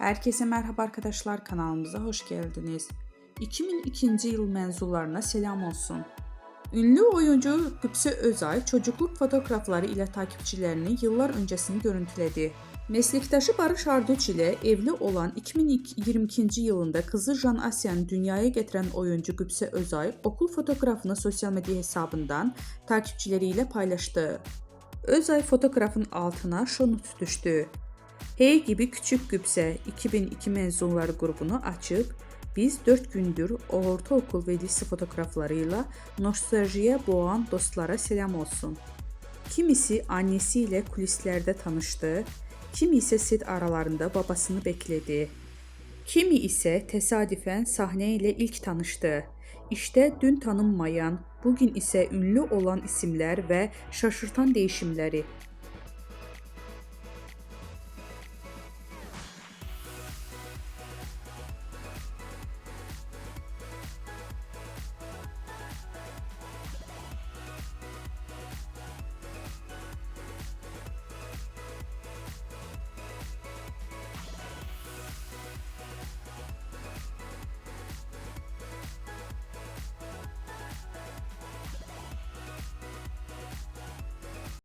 Herkese merhaba arkadaşlar, kanalımıza hoş geldiniz. 2002 yıl mezunlarına selam olsun. Ünlü oyuncu Qübsə Özay çocukluk fotoğrafları ile takipçilerini yıllar öncesini görüntüledi. Meslektaşı Barış Arduç ile evli olan 2022 yılında kızı Jan Asyan'ı dünyaya getiren oyuncu Qübsə Özay okul fotoğrafını sosyal medya hesabından takipçileriyle paylaştı. Özay fotoğrafın altına şu not düştü. Hey gibi küçük Qübsə 2002 mezunları grubunu açıb, biz 4 gündür ortaokul ve lise fotoğraflarıyla nostaljiye boğan dostlara selam olsun. Kimisi annesiyle kulislerde tanıştı, kimi ise set aralarında babasını bekledi. Kimi ise tesadüfen sahneyle ilk tanıştı. İşte dün tanınmayan, bugün ise ünlü olan isimler ve şaşırtan değişimleri.